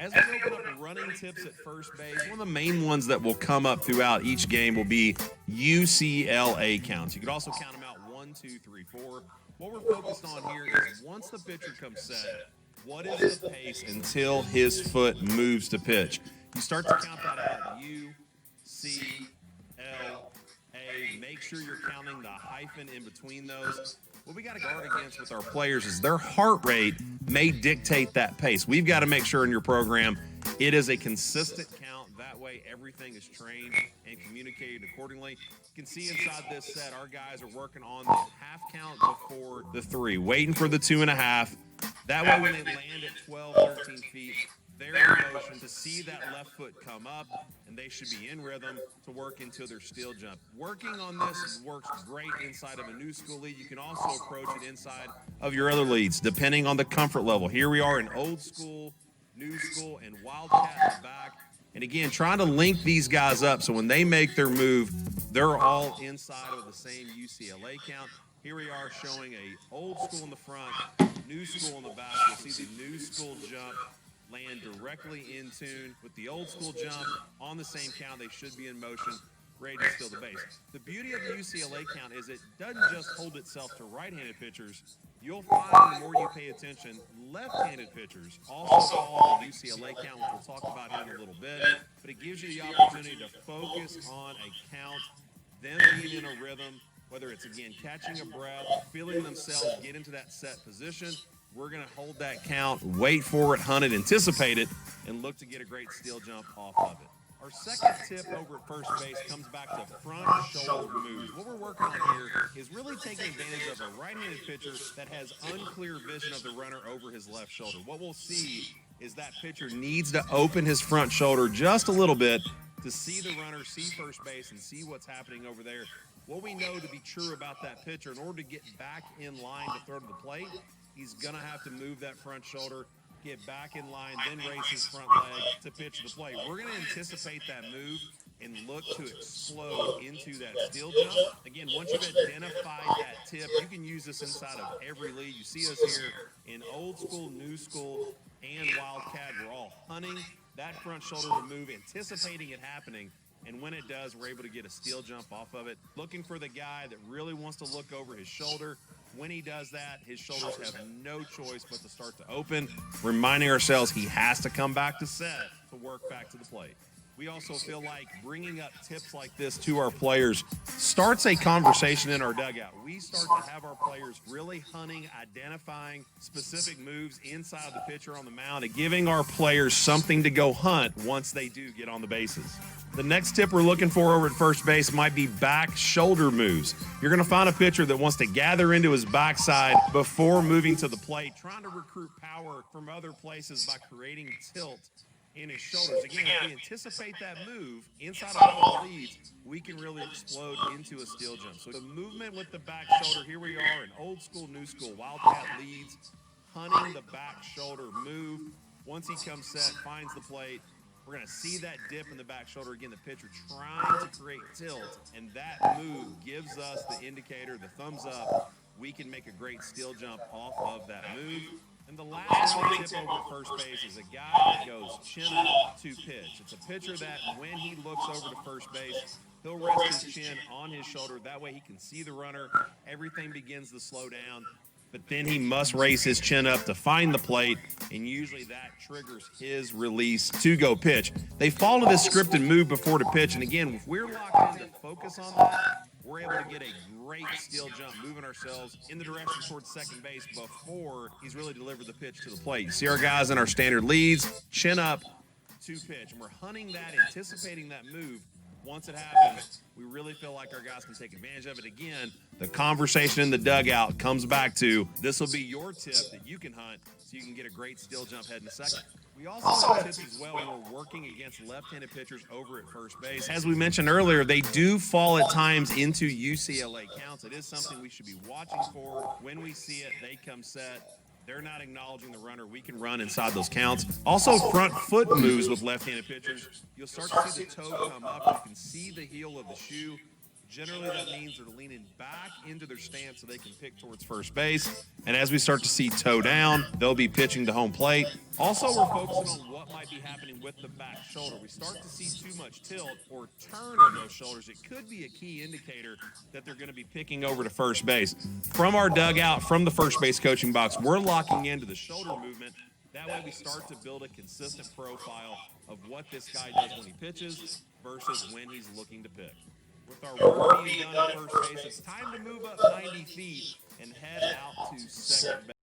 As we open up running tips at first base, one of the main ones that will come up throughout each game will be UCLA counts. You could also count them out 1, 2, 3, 4. What we're focused on here is once the pitcher comes set, what is the pace until his foot moves to pitch? You start to count that out. U, C, L, A. Make sure you're counting the hyphen in between those. What we got to guard against with our players is their heart rate may dictate that pace. We've got to make sure in your program it is a consistent count. That way everything is trained and communicated accordingly. You can see inside this set, our guys are working on the half count before the 3, waiting for the 2.5. That way when they land at 12, 13 feet, they're in motion to see that left foot come up, and they should be in rhythm to work into their steel jump. Working on this works great inside of a new school lead. You can also approach it inside of your other leads, depending on the comfort level. Here we are in old school, new school, and Wildcat in the back. And again, trying to link these guys up so when they make their move, they're all inside of the same UCLA count. Here we are showing a old school in the front, new school in the back. You'll see the new school jump land directly in tune with the old school jump on the same count. They should be in motion, ready to steal the base. The beauty of the UCLA count is it doesn't just hold itself to right-handed pitchers. You'll find the more you pay attention, left-handed pitchers also follow the UCLA count, which we'll talk about here in a little bit. But it gives you the opportunity to focus on a count, them being in a rhythm, whether it's, again, catching a breath, feeling themselves get into that set position. We're going to hold that count, wait for it, hunt it, anticipate it, and look to get a great steal jump off of it. Our second tip over at first base comes back to front shoulder moves. What we're working on here is really taking advantage of a right-handed pitcher that has unclear vision of the runner over his left shoulder. What we'll see is that pitcher needs to open his front shoulder just a little bit to see the runner, see first base, and see what's happening over there. What we know to be true about that pitcher, in order to get back in line to throw to the plate, he's going to have to move that front shoulder, get back in line, then raise his front leg to pitch the plate. We're going to anticipate that move and look to explode into that steal jump. Again, once you've identified that tip, you can use this inside of every lead. You see us here in old school, new school, and Wildcat. We're all hunting that front shoulder to move, anticipating it happening. And when it does, we're able to get a steal jump off of it. Looking for the guy that really wants to look over his shoulder. When he does that, his shoulders have no choice but to start to open, reminding ourselves he has to come back to set to work back to the plate. We also feel like bringing up tips like this to our players starts a conversation in our dugout. We start to have our players really hunting, identifying specific moves inside the pitcher on the mound, and giving our players something to go hunt once they do get on the bases. The next tip we're looking for over at first base might be back shoulder moves. You're going to find a pitcher that wants to gather into his backside before moving to the plate, trying to recruit power from other places by creating tilt in his shoulders. Again, if we anticipate that move inside of all the leads, we can really explode into a steal jump. So the movement with the back shoulder, here we are in old school, new school. Wildcat leads, hunting the back shoulder move. Once he comes set, finds the plate, we're going to see that dip in the back shoulder. Again, the pitcher trying to create tilt, and that move gives us the indicator, the thumbs up. We can make a great steal jump off of that move. And the last tip over at first base is a guy that goes chin up to pitch. It's a pitcher that when he looks over to first base, he'll rest his chin on his shoulder. That way he can see the runner. Everything begins to slow down. But then he must raise his chin up to find the plate, and usually that triggers his release to go pitch. They follow this scripted move before the pitch, and again, if we're locked in to focus on that, we're able to get a great steal jump, moving ourselves in the direction towards second base before he's really delivered the pitch to the plate. You see our guys in our standard leads, chin up to pitch, and we're hunting that, anticipating that move. Once it happens, we really feel like our guys can take advantage of it. Again, the conversation in the dugout comes back to this will be your tip that you can hunt so you can get a great steal jump heading to second. We also have tips as well when we're working against left-handed pitchers over at first base. As we mentioned earlier, they do fall at times into UCLA counts. It is something we should be watching for. When we see it, they come set. They're not acknowledging the runner. We can run inside those counts. Also, front foot moves with left-handed pitchers. You'll start to see the toe come up. You can see the heel of the shoe. Generally, that means they're leaning back into their stance so they can pick towards first base. And as we start to see toe down, they'll be pitching to home plate. Also, we're focusing on what might be happening with the back shoulder. We start to see too much tilt or turn of those shoulders. It could be a key indicator that they're going to be picking over to first base. From our dugout, from the first base coaching box, we're locking into the shoulder movement. That way we start to build a consistent profile of what this guy does when he pitches versus when he's looking to pick. With our work being done at first base, it's time to move up 90 feet and head out to second base.